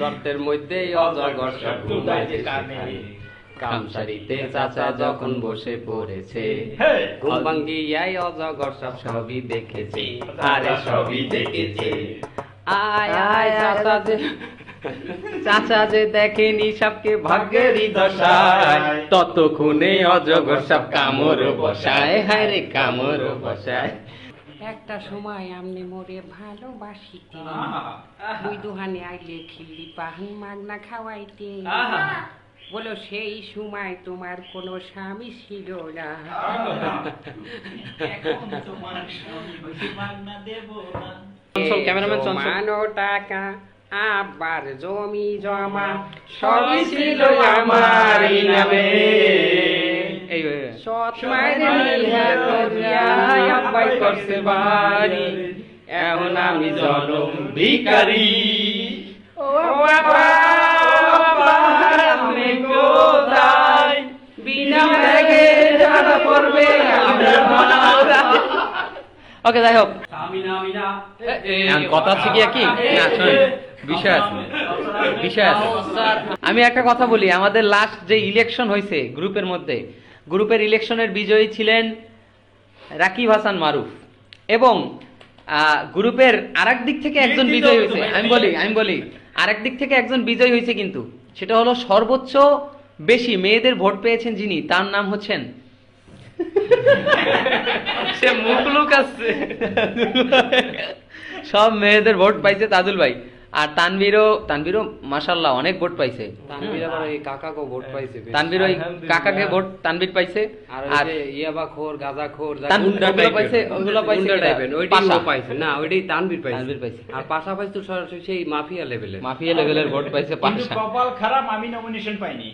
গর্তের মধ্যে অজগর সাপ ঘুমাইছে কানে। কামসারিতে চাচা যখন বসে পড়েছে, ঘুম ভাঙ্গিয়াই অজগর সাপ সবই দেখেছে, আরে সবই দেখেছে। আয় আয় চাচা যে দেখেনি সাপকে ভাগ্যেরই দশায়, ততক্ষণে অজগর সাপ কামড় বসায়, হায় রে কামড় বসায়। একটা সময় আমনে মোরে ভালোবাসিতে, দুই দুহানে আইলে খিল্লি পাহান মাগনা খাওয়াইতে। বলো সেই সময় তোমার কোনো স্বামী ছিল না, মানো টাকা আবার জমি জমা সবই ছিল আমারই নামে। সৎ মায়ের আব্বাই করছে বাড়ি, এখন আমি জনম ভিখারি। ও বাবা আপনি কোথায়, বিনা ব্যাগে জানা পড়বে ওকে যাই হোক, কথা হচ্ছে কি না শোনেন, বিষয় আছে বিষয় আছে। আমি একটা কথা বলি, আমাদের লাস্ট যে ইলেকশন হয়েছে গ্রুপের মধ্যে, গ্রুপের ইলেকশনের বিজয়ী ছিলেন রাকিব হাসান মারুফ, এবং গ্রুপের আরেক দিক থেকে একজন বিজয়ী হয়েছে। আমি বলি আরেক দিক থেকে একজন বিজয়ী হয়েছে, কিন্তু সেটা হলো সর্বোচ্চ বেশি মেয়েদের ভোট পেয়েছেন যিনি, তার নাম হচ্ছেন সে মুখলুক আছে, সব মেয়েদের ভোট পাইছে তাজুল ভাই। আর তানভীরও মাশাআল্লাহ অনেক ভোট পাইছে। তানভীর আবার এই কাকাকে ভোট পাইছে, তানভীর ওই কাকাকে ভোট তানভীর পাইছে। আর ইয়াবাখোর গাঁজাখোর ওগুলো পাইছে ওইটাও পাইছে না, ওইটাই তানভীর পাইছে। আর পাশা পাইছে তো সরাসরি সেই মাফিয়া লেভেলের ভোট পাইছে পাশা। কপাল খারাপ, আমি নমিনেশন পাইনি।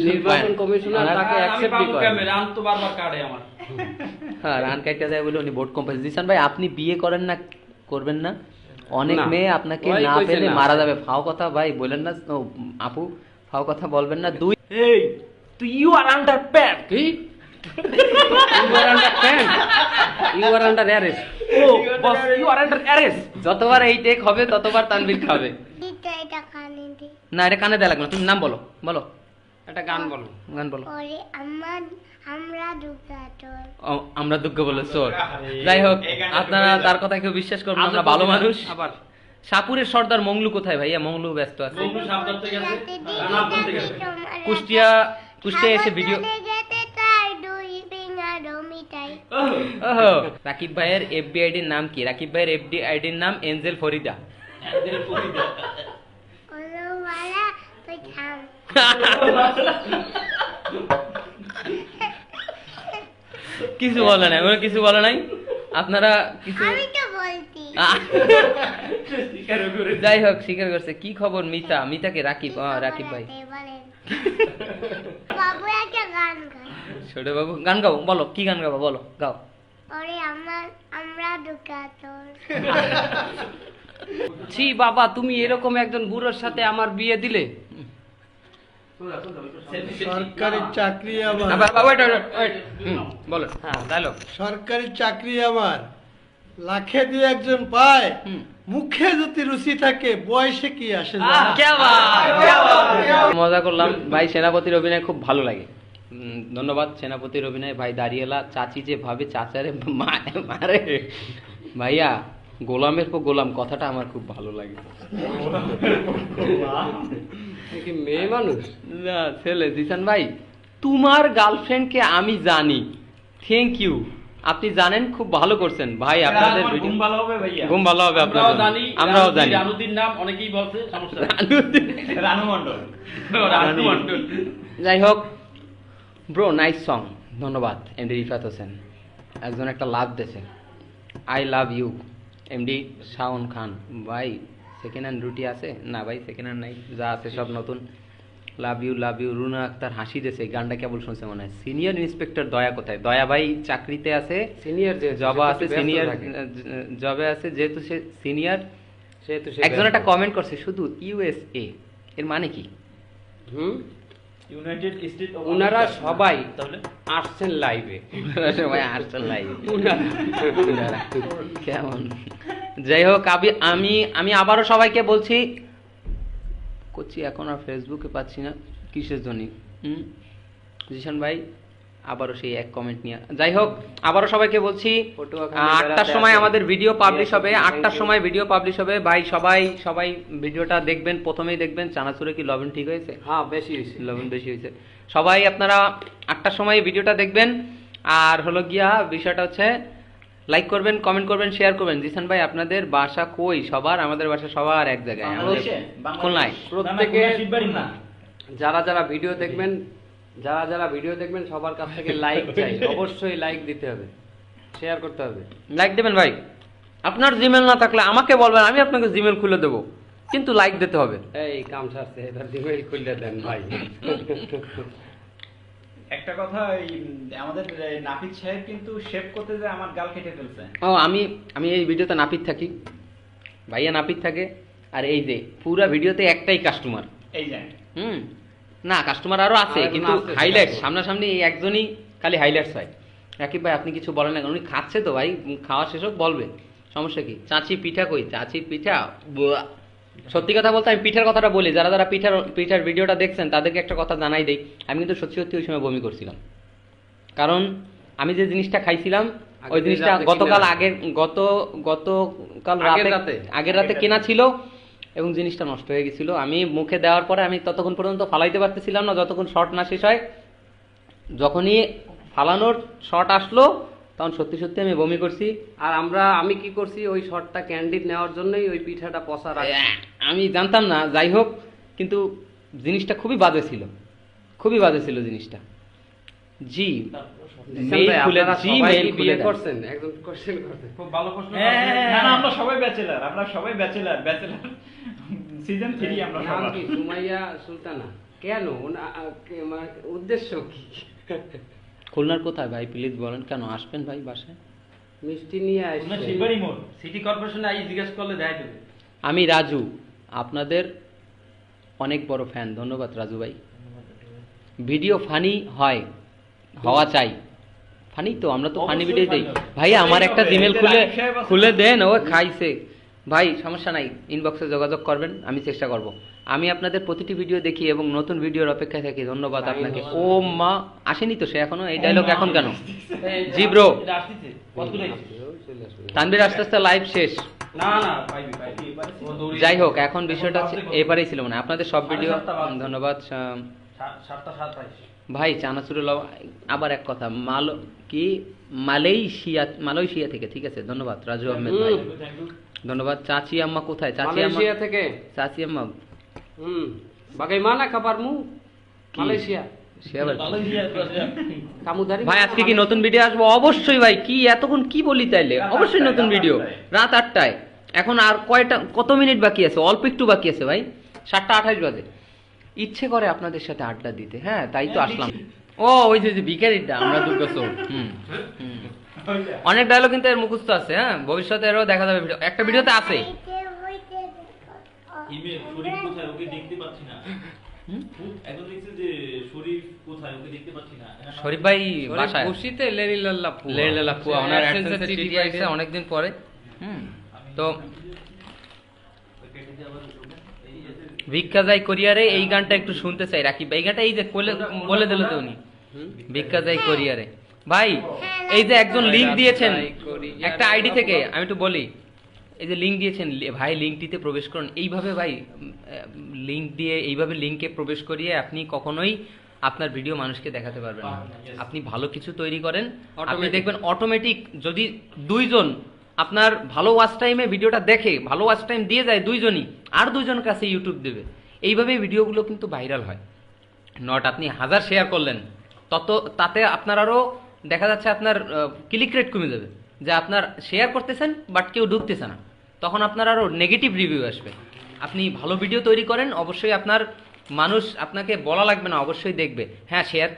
নির্বাচন কমিশনার তাকে অ্যাকসেপ্ট করে রান তো বারবার কাটে আমার। হ্যাঁ, রান কাটতে যায় বলে উনি ভোট কম পাইছে। জিসান ভাই আপনি বিয়ে করেন না, করবেন না? অনেক মেয়ে আপনাকে না পেলে মারা যাবে। ফাও কথা ভাই বলেন না আপু, ফাও কথা বলবেন না। দুই এই তুই ইউ আর আন্ডার প্যান্ট। কি ইউ আর আন্ডার অ্যারেস্ট। ও boss, you are under arrest. যতবার এই টেক হবে ততবার তানভীর খাবে। না, এটা কানে দেয়া লাগবে না, তুমি নাম বলো। একটা গান বলো। আমরা দুঃখ বলে চোর। যাই হোক, আপনারা তার কথা কেউ বিশ্বাস করবেন, আমরা ভালো মানুষ। আবার সাপুরের সর্দার মংলু কোথায় ভাইয়া? মংলু ব্যস্ত আছে, বন্ধু সাবধান থেকে আছে, রান করতে গেছে। কুষ্টিয়া এসে ভিডিও। ওহো, রাকিব ভাইয়ের এফবি আইডির নাম কি? রাকিব ভাইয়ের এফবি আইডির নাম এঞ্জেল ফরিদা। কিছু বলে নাই, ওরা কিছু বলে নাই, আপনারা কিছু। যাই হোক, স্বীকার করছে। কি খবর মিতাকে রাকিব ভাই। ছোট বাবু গান গাও, বলো কি গান গাবো, বলো গাও। ছি বাবা, তুমি এরকম একজন বুড়োর সাথে আমার বিয়ে দিলে। সরকারি চাকরি আমার, বলো। হ্যাঁ, ডায়লগ। সরকারি চাকরি আমার, লাখে দিয়ে একজন পায়, মুখে যদি রুচি থাকে বয়সে কি আসে যায়। মজা করলাম ভাই। সেনাপতির অভিনয় খুব ভালো লাগে, ধন্যবাদ। সেনাপতির অভিনয় ভাই। দাঁড়িয়েলা চাচি যে ভাবে চাচারে মারে, ভাইয়া গোলামের পর গোলাম কথাটা আমার খুব ভালো লাগে। কি মেয়ে মানুষ না ছেলে। জিসান ভাই, তোমার গার্লফ্রেন্ডকে আমি জানি, থ্যাংক ইউ। আপনি জানেন, খুব ভালো করছেন ভাই। আপনাদের ঘুম ভালো হবে ভাইয়া, ঘুম ভালো হবে আপনাদের। আমরাও জানি। রানুদির নাম অনেকেই বলছে, সমস্যা রানু মণ্ডল। যাই হোক ব্রো, নাইস সং, ধন্যবাদ। এমডি রিফাত হোসেন একজন একটা লাভ দিয়েছে, I love you. MD Shaon Khan ভাই, সেকেন্ড হ্যান্ড রুটি আছে না ভাই? সেকেন্ড হ্যান্ড নাই, যা আছে সব নতুন। Love you. রুনা আক্তার হাসি দিয়েছে, গানটা কেবল শুনছে মনে হয়। সিনিয়র ইন্সপেক্টর দয়া কোথায়? দয়া ভাই চাকরিতে আছে, সিনিয়র যে জবা আছে, সিনিয়র জবে আছে, যেহেতু সে সিনিয়র। সেহেতু একজন একটা কমেন্ট করছে শুধু USA, এর মানে কি? ইউনাইটেড স্টেট অফ ওনারা আমেরিকা। সবাই তাহলে আসছেন লাইভে। সবাই আসছেন লাইভ। ওনারা কেমন? যাই হোক, আমি আবারও সবাইকে বলছি, করছি এখন আর ফেসবুকে পাচ্ছি না কিসের জন্য। জিশান ভাই আবারও সেই এক কমেন্ট নিয়ে, যাই হোক আবারও সবাইকে বলছি, পটুয়াখালী 8টার বেড়াতে সময় আসেন। আমাদের ভিডিও পাবলিশ হবে, Thank you. 8টার সময় ভিডিও পাবলিশ হবে ভাই। সবাই ভিডিওটা দেখবেন, প্রথমেই দেখবেন চানাচুরে কি লবণ ঠিক হয়েছে, হ্যাঁ বেশি হয়েছে। লবণ বেশি হয়েছে। সবাই আপনারা 8টার সময় ভিডিওটা দেখবেন। আর হলো গিয়া বিষয়টা হচ্ছে লাইক করবেন, কমেন্ট করবেন, শেয়ার করবেন। জিসান ভাই আপনাদের বাসা কই? সবার আমাদের বাসা সবার এক জায়গায়, আমাদের বাংলাদেশে? খুলনায়। প্রত্যেকে না, না, শিববাড়ি না। যারা ভিডিও দেখবেন, যারা ভিডিও দেখবেন সবার কাছ থেকে লাইক চাই। অবশ্যই লাইক দিতে হবে, শেয়ার করতে হবে। লাইক দেবেন ভাই। আপনার জিমেল না থাকলে আমাকে বলবেন, আমি আপনাকে জিমেল খুলে দেবো, কিন্তু লাইক দিতে হবে। এই কাম সারছে, এবার জিমেইল খুলে দেন ভাই। একটা কথা, আমাদের নাপিত সাহেব কিন্তু শেভ করতে যে আমার গাল কেটে ফেলছে। ও আমি এই ভিডিওতে নাপিত থাকি, ভাইয়া নাপিত থাকে। আর এই যে পুরা ভিডিওতে একটাই কাস্টমার। এই যে না, কাস্টমার আরো আছে, আরো কিন্তু আছে, হাইলাইটস সেটা তো। সামনাসামনি এই একজনই খালি হাইলাইটস হয়। রাকিব ভাই আপনি কিছু বলেন না, কারণ উনি খাচ্ছে তো ভাই, খাওয়া শেষ হোক বলবে, সমস্যা কি? চাচি পিঠা কই? চাচি পিঠা বুয়া। সত্যি কথা বলতে আমি পিঠার কথাটা বলি, যারা পিঠার ভিডিওটা দেখছেন তাদেরকে একটা কথা জানাই দেই, আমি কিন্তু সত্যি ওই সময় বমি করছিলাম। কারণ আমি যে জিনিসটা খাইছিলাম ওই আগের জিনিসটা রাতে গতকাল কিনা? গতকাল রাতে? আগের রাতে কেনা ছিল, এবং জিনিসটা নষ্ট হয়ে গেছিল। আমি মুখে দেওয়ার পরে আমি ততক্ষণ পর্যন্ত ফালাইতে পারতেছিলাম না যতক্ষণ শর্ট না শেষ হয়। যখনই ফালানোর শর্ট আসলো তখন সত্যি আমি বমি করছি। আর আমি কি করছি, ওই শর্টটা ক্যান্ডিড নেওয়ার জন্যই ওই পিঠাটা পচা রাখছি। আমি জানতাম না, যাই হোক, কিন্তু জিনিসটা খুবই বাজে ছিল জিনিসটা। জি মেইল খুলে আপনারা জি সবাই মেইল কি খুলে বিয়ে দেন। করছেন? একজন কোশ্চেন করছেন। খুব ভালো প্রশ্ন। না না, আমরা সবাই ব্যাচেলার, সিজন 3 আমরা নাম সবাই। কি? সুমাইয়া সুলতানা। কেন? মানে উদ্দেশ্য কি? খুলনার কোথায় ভাই প্লিজ বলেন, কেন আসবেন ভাই বাসায়? মিষ্টি নিয়ে খুলনা আসছে। শিববাড়ি মোড়, সিটি কর্পোরেশনে আই জিজ্ঞেস করলে দেয় দেবে। আমি রাজু, আপনাদের অনেক বড় ফ্যান। ধন্যবাদ রাজু ভাই। ভিডিও ফানি হওয়া চাই। ফানি তো, আমরা তো ফানি অবশ্যই ভিডিও দেই funny হবে। ভাই। আমার একটা হবে, জিমেল এই যে খুলে রাকিব সাহেব আছে খুলে না? দেন, ও খাইছে ভাই, সমস্যা নাই, ইনবক্সে যোগাযোগ করবেন, আমি চেষ্টা করব। আমি আপনাদের প্রতিটি ভিডিও দেখি এবং নতুন ভিডিওর অপেক্ষায় থাকি। ধন্যবাদ আপনাকে। ও মা আসেনি তো সে এখনো, এই ডায়লগ এখন কেন? জি ব্রো, তানভীর আস্তে আস্তে লাইভ শেষ। না না, পাইবি এবারে ও দৌড়িয়ে যাই হোক, এখন বিষয়টা হচ্ছে এবারেই ছিল মানে আপনাদের সব ভিডিও। 7:30 ধন্যবাদ 7:27 ভাই। চানাচুরের আবার এক কথা, মালয়েশিয়া থেকে, ঠিক আছে, ধন্যবাদ রাজু আহমেদ ভাই, থ্যাংক ইউ। ধন্যবাদ। চাচি আম্মা কোথায়? চাচি আম্মা, মালয়েশিয়া থেকে। চাচি আম্মা Bagaimana kabarmu? মালয়েশিয়া। সে আবার কামু dari ভাই আজকে কি নতুন ভিডিও আসবো? অবশ্যই ভাই। কি এতক্ষণ কি বলি তাইলে? রাত অবশ্যই 8টায়, নতুন রাত ভিডিও 8টায়। রাত 8টায়। এখন আর কত মিনিট বাকি আছে? অল্প একটু বাকি আছে ভাই, 7:28 বাজে। ইচ্ছে করে আপনাদের সাথে আড্ডা দিতে, হ্যাঁ তাই তো আসলাম। ও ওই যে ভিখারিটা, আমরা দুর্গা। অনেক ডায়লগ কিন্তু এর মুখস্থ আছে, হ্যাঁ ভবিষ্যতে এরও দেখা যাবে। একটা ভিডিওতে আছে। ইমেল শরীফ কোথায়? ওকে দেখতে পাচ্ছি না। একজন লিখছে যে শরীফ কোথায়? ওকে দেখতে পাচ্ছি না। শরীফ ভাই বাসায় খুশিতে লেরিলাল্লাহ লেলা ফুয়া, ওনার AdSense অ্যাডসেন্সের এর চিঠি চিঠি আসছে অনেকদিন পরে। তো ভিক্ষা যাই কোরিয়ারে, এই গানটা একটু শুনতে চাই রাকিব ভাই। এই গানটা এই যে বলে দিল তো উনি, ভিক্ষা যাই কোরিয়ারে। ভাই এই যে একজন লিংক দিয়েছেন একটা আইডি থেকে, আমি একটু বলি, এই যে লিংক দিয়েছেন ভাই, লিংকটিতে প্রবেশ করুন। এইভাবে ভাই লিংক দিয়ে, এইভাবে লিংকে প্রবেশ করিয়ে আপনি কখনোই আপনার ভিডিও মানুষকে দেখাতে পারবেন না। আপনি ভালো কিছু তৈরি করেন, আপনি দেখবেন অটোমেটিক যদি দুইজন আপনার ভালো ওয়াচ টাইমে ভিডিওটা দেখে, ভালো ওয়াচ টাইম দিয়ে যায় দুইজনই, আর দুইজন কাছে ইউটিউব দেবে। এইভাবে ভিডিওগুলো কিন্তু ভাইরাল হয়। নট আপনি 1000 শেয়ার করলেন, তাতে আপনার আরও দেখা যাচ্ছে আপনার ক্লিক রেট কমে যাবে, যে আপনার শেয়ার করতেছেন বাট কেউ ঢুকতেছে না, তখন আপনার আরও নেগেটিভ রিভিউ আসবে। আপনি ভালো ভিডিও তৈরি করেন, অবশ্যই আপনার মানুষ আপনাকে বলা লাগবে না, অবশ্যই দেখবে। হ্যাঁ শেয়ার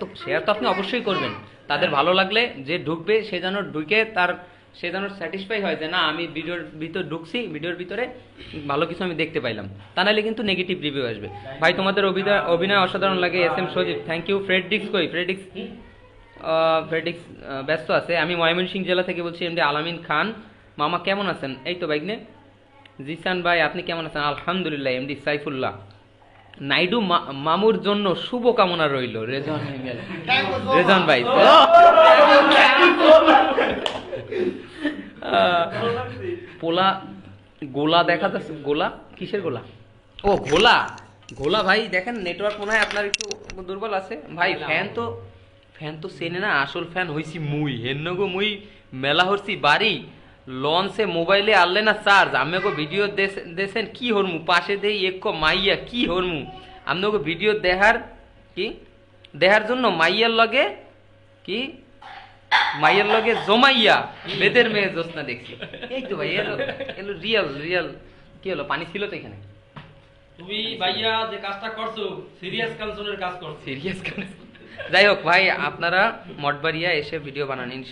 তো আপনি অবশ্যই করবেন, তাদের ভালো লাগলে যে ঢুকবে সে যেন ঢুকে তার সে যেন স্যাটিসফাই হয় যে না আমি ভিডিওর ভিতর ঢুকছি, ভিডিওর ভিতরে ভালো কিছু আমি দেখতে পাইলাম, তা নাহলে কিন্তু নেগেটিভ রিভিউ আসবে। ভাই তোমাদের অভিনয় অসাধারণ লাগে। S M Sajib, thank you. Fredericks কই? ফ্রেডরিক্স ব্যস্ত আছে। আমি ময়মনসিংহ জেলা থেকে বলছি, এমডি আলামিন খান। মামা কেমন আছেন? এই তো বাইকনে। জিসান ভাই আপনি কেমন আছেন? আলহামদুলিল্লাহ। এমডি সাইফুল্লাহ, নাইডু মামুর জন্য শুভ কামনা রইল। রেজন হিমেল, রেজন ভাই পোলা গোলা দেখা যাচ্ছে। গোলা কিসের গোলা? ও গোলা, গোলা ভাই দেখেন নেটওয়ার্ক মনে হয় আপনার একটু দুর্বল আছে ভাই। ফ্যান তো চেনে না, আসল ফ্যান হইছি মুই। হেন্নগো মুই মেলা হরছি বাড়ি লঞ্চে মোবাইলে আনলে না চার্জ। আমি ভিডিও দেখেন কি হরমু, পাশে দেই এক মাইয়া কি হরমু। আপনাকে ভিডিও দেখার জন্য মাইয়ার লগে কি মাইয়ার লগে জমাইয়া বেদের মেয়ে জোসনা দেখছি। এই তো ভাই এলো এলো রিয়াল কি হলো? পানি ছিল তো এখানে? তুমি ভাইয়া যে কাজটা করছো সিরিয়াস কালচনের কাজ করছো। সিরিয়াস যাই হোক ভাই, আপনারা মঠবাড়িয়া এসে ভিডিও বানান।